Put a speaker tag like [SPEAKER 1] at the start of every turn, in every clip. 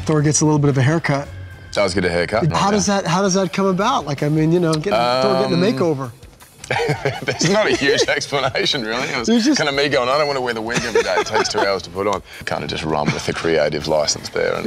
[SPEAKER 1] Thor gets a little bit of a haircut.
[SPEAKER 2] Does get a haircut.
[SPEAKER 1] How does that come about? Like, I mean, you know, Thor getting a makeover.
[SPEAKER 2] There's not a huge explanation, really. It was just kind of me going, I don't want to wear the wig every day. It takes 2 hours to put on. Kind of just run with the creative license there and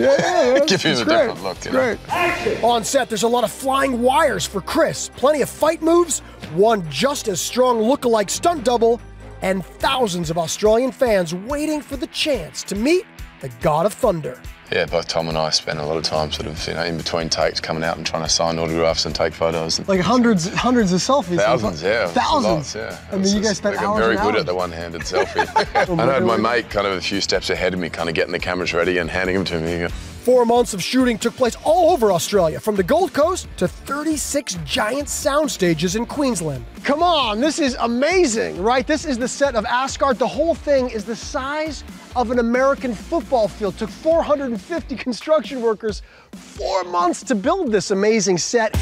[SPEAKER 2] give him a different look. You know?
[SPEAKER 3] Great. On set, there's a lot of flying wires for Chris, plenty of fight moves, one just as strong look-alike stunt double, and thousands of Australian fans waiting for the chance to meet the God of Thunder.
[SPEAKER 2] Yeah, both Tom and I spent a lot of time sort of, you know, in between takes coming out and trying to sign autographs and take photos.
[SPEAKER 1] Like hundreds of selfies.
[SPEAKER 2] Thousands, yeah.
[SPEAKER 1] Thousands?
[SPEAKER 2] Lots, yeah.
[SPEAKER 1] I mean, you guys spent hours
[SPEAKER 2] I'm very
[SPEAKER 1] and
[SPEAKER 2] good
[SPEAKER 1] hours.
[SPEAKER 2] at the one-handed selfie. I had my mate kind of a few steps ahead of me, kind of getting the cameras ready and handing them to me.
[SPEAKER 3] 4 months of shooting took place all over Australia, from the Gold Coast to 36 giant sound stages in Queensland.
[SPEAKER 1] Come on, this is amazing, right? This is the set of Asgard. The whole thing is the size of an American football field. Took 450 construction workers 4 months to build this amazing set.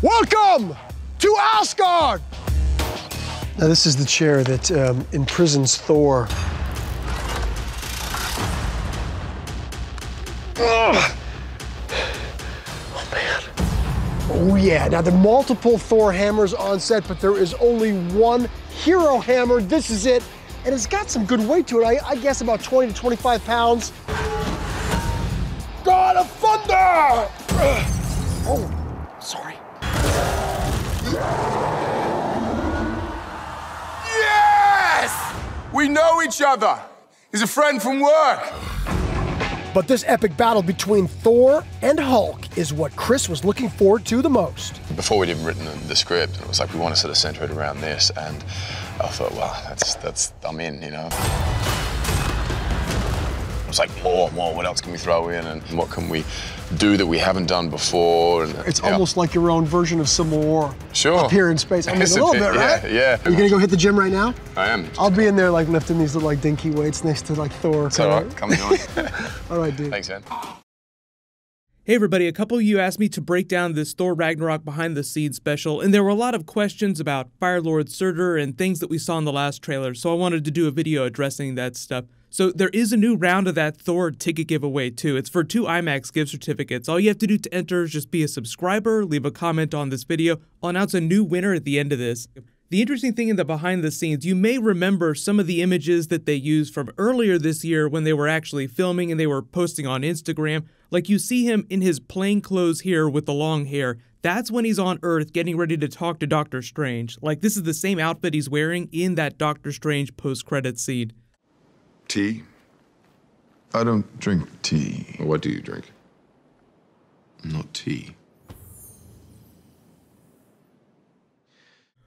[SPEAKER 1] Welcome to Asgard! Now this is the chair that imprisons Thor. Ugh. Oh man. Oh yeah, now there are multiple Thor hammers on set, but there is only one hero hammer. This is it, and it's got some good weight to it. I guess about 20 to 25 pounds. God of Thunder! Oh, sorry.
[SPEAKER 4] Yes! We know each other. He's a friend from work.
[SPEAKER 3] But this epic battle between Thor and Hulk is what Chris was looking forward to the most.
[SPEAKER 2] Before we'd even written the script, it was like, we want to sort of center it around this, and I thought, well, that's I'm in, you know. It was like, more, what else can we throw in, and what can we do that we haven't done before? And
[SPEAKER 1] it's almost like your own version of Civil War.
[SPEAKER 2] Sure.
[SPEAKER 1] Up here in space. I mean, a little bit, right?
[SPEAKER 2] Yeah.
[SPEAKER 1] Are you gonna go hit the gym right now?
[SPEAKER 2] I am.
[SPEAKER 1] I'll be in there like lifting these little like dinky weights next to like Thor.
[SPEAKER 2] It's all right, come on.
[SPEAKER 1] All right, dude.
[SPEAKER 2] Thanks, man.
[SPEAKER 5] Hey everybody, a couple of you asked me to break down this Thor Ragnarok behind the scenes special, and there were a lot of questions about Firelord Surtur and things that we saw in the last trailer, so I wanted to do a video addressing that stuff. So there is a new round of that Thor ticket giveaway too. It's for 2 IMAX gift certificates. All you have to do to enter is just be a subscriber, leave a comment on this video. I'll announce a new winner at the end of this. The interesting thing in the behind the scenes, you may remember some of the images that they used from earlier this year when they were actually filming and they were posting on Instagram. Like you see him in his plain clothes here with the long hair. That's when he's on Earth getting ready to talk to Doctor Strange. Like this is the same outfit he's wearing in that Doctor Strange post-credits scene.
[SPEAKER 6] Tea? I don't drink tea.
[SPEAKER 4] What do you drink?
[SPEAKER 6] Not tea.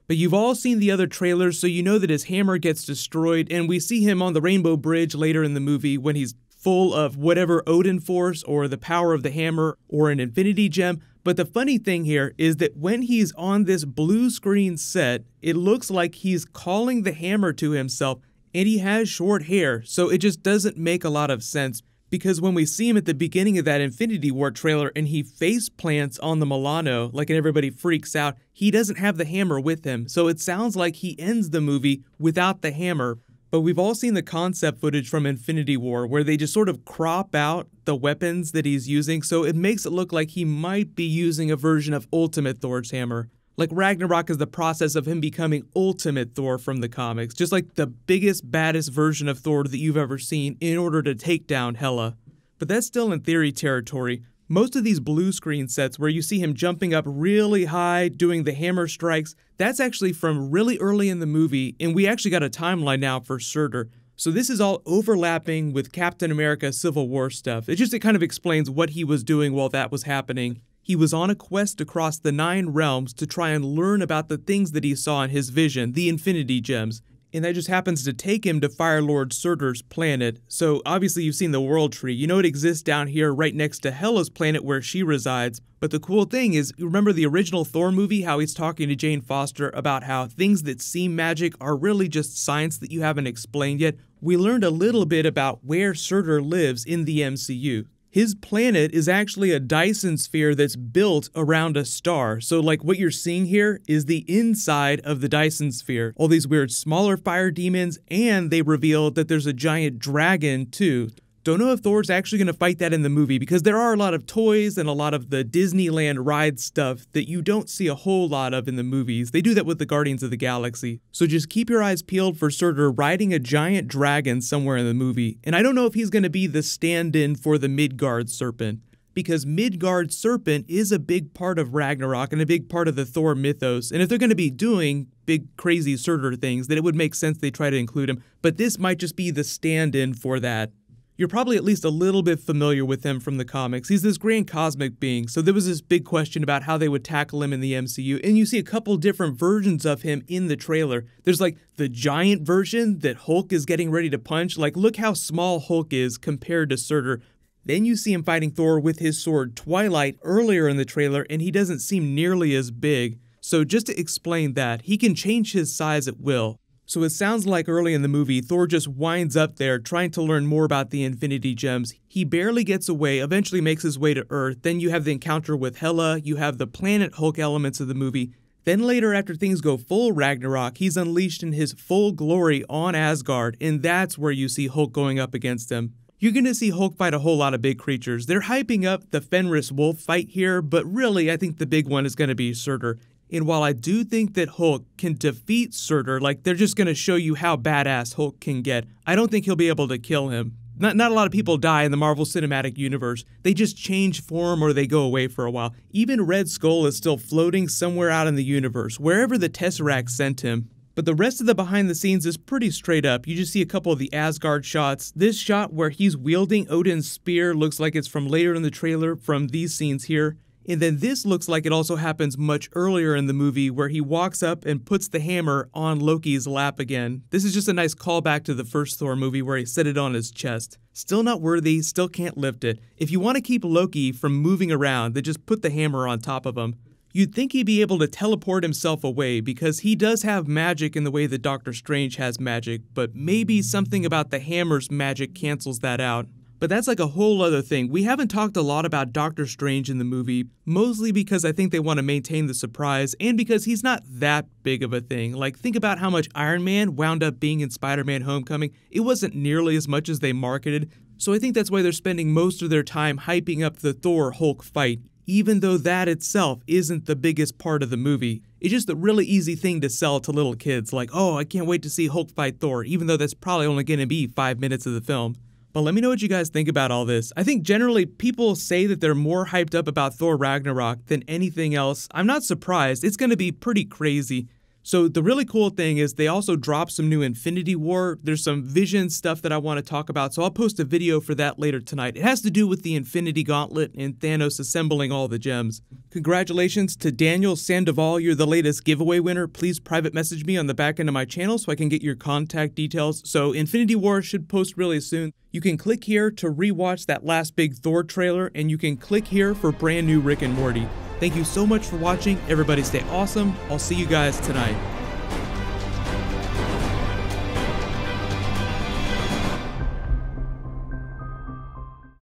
[SPEAKER 5] But you've all seen the other trailers, so you know that his hammer gets destroyed, and we see him on the Rainbow Bridge later in the movie when he's full of whatever Odin Force or the power of the hammer or an Infinity Gem. But the funny thing here is that when he's on this blue screen set, it looks like he's calling the hammer to himself, and he has short hair, so it just doesn't make a lot of sense. Because when we see him at the beginning of that Infinity War trailer and he face plants on the Milano, like and everybody freaks out, he doesn't have the hammer with him. So it sounds like he ends the movie without the hammer. But we've all seen the concept footage from Infinity War where they just sort of crop out the weapons that he's using, so it makes it look like he might be using a version of Ultimate Thor's hammer. Like Ragnarok is the process of him becoming Ultimate Thor from the comics, just like the biggest, baddest version of Thor that you've ever seen in order to take down Hela. But that's still in theory territory. Most of these blue screen sets where you see him jumping up really high, doing the hammer strikes, that's actually from really early in the movie, and we actually got a timeline now for Surtur. So this is all overlapping with Captain America Civil War stuff. It kind of explains what he was doing while that was happening. He was on a quest across the 9 realms to try and learn about the things that he saw in his vision, the Infinity Gems. And that just happens to take him to Firelord Surtur's planet. So obviously you've seen the World Tree. You know it exists down here right next to Hela's planet where she resides. But the cool thing is, you remember the original Thor movie, how he's talking to Jane Foster about how things that seem magic are really just science that you haven't explained yet? We learned a little bit about where Surtur lives in the MCU. His planet is actually a Dyson sphere that's built around a star. So like what you're seeing here is the inside of the Dyson sphere. All these weird smaller fire demons, and they revealed that there's a giant dragon too. Don't know if Thor's actually going to fight that in the movie, because there are a lot of toys and a lot of the Disneyland ride stuff that you don't see a whole lot of in the movies. They do that with the Guardians of the Galaxy. So just keep your eyes peeled for Surtur riding a giant dragon somewhere in the movie. And I don't know if he's going to be the stand-in for the Midgard serpent, because Midgard serpent is a big part of Ragnarok and a big part of the Thor mythos. And if they're going to be doing big crazy Surtur things, then it would make sense they try to include him. But this might just be the stand-in for that. You're probably at least a little bit familiar with him from the comics. He's this grand cosmic being, so there was this big question about how they would tackle him in the MCU, and you see a couple different versions of him in the trailer. There's like the giant version that Hulk is getting ready to punch. Like, look how small Hulk is compared to Surtur. Then you see him fighting Thor with his sword Twilight earlier in the trailer, and he doesn't seem nearly as big. So just to explain that, he can change his size at will. So it sounds like early in the movie, Thor just winds up there trying to learn more about the Infinity Gems. He barely gets away, eventually makes his way to Earth. Then you have the encounter with Hela, you have the Planet Hulk elements of the movie. Then later, after things go full Ragnarok, he's unleashed in his full glory on Asgard, and that's where you see Hulk going up against him. You're going to see Hulk fight a whole lot of big creatures. They're hyping up the Fenris wolf fight here, but really I think the big one is going to be Surtur. And while I do think that Hulk can defeat Surtur, like they're just going to show you how badass Hulk can get, I don't think he'll be able to kill him. Not a lot of people die in the Marvel Cinematic Universe. They just change form or they go away for a while. Even Red Skull is still floating somewhere out in the universe, wherever the Tesseract sent him. But the rest of the behind the scenes is pretty straight up. You just see a couple of the Asgard shots. This shot where he's wielding Odin's spear looks like it's from later in the trailer from these scenes here. And then this looks like it also happens much earlier in the movie where he walks up and puts the hammer on Loki's lap again. This is just a nice callback to the first Thor movie where he set it on his chest. Still not worthy, still can't lift it. If you want to keep Loki from moving around, then just put the hammer on top of him. You'd think he'd be able to teleport himself away because he does have magic in the way that Doctor Strange has magic, but maybe something about the hammer's magic cancels that out. But that's like a whole other thing. We haven't talked a lot about Doctor Strange in the movie, mostly because I think they want to maintain the surprise and because he's not that big of a thing. Like, think about how much Iron Man wound up being in Spider-Man Homecoming. It wasn't nearly as much as they marketed, so I think that's why they're spending most of their time hyping up the Thor-Hulk fight, even though that itself isn't the biggest part of the movie. It's just a really easy thing to sell to little kids, like, oh, I can't wait to see Hulk fight Thor, even though that's probably only going to be 5 minutes of the film. But let me know what you guys think about all this. I think generally people say that they're more hyped up about Thor Ragnarok than anything else. I'm not surprised. It's going to be pretty crazy. So the really cool thing is they also dropped some new Infinity War. There's some Vision stuff that I want to talk about, so I'll post a video for that later tonight. It has to do with the Infinity Gauntlet and Thanos assembling all the gems. Congratulations to Daniel Sandoval. You're the latest giveaway winner. Please private message me on the back end of my channel so I can get your contact details. So Infinity War should post really soon. You can click here to rewatch that last big Thor trailer, and you can click here for brand new Rick and Morty. Thank you so much for watching. Everybody stay awesome. I'll see you guys tonight.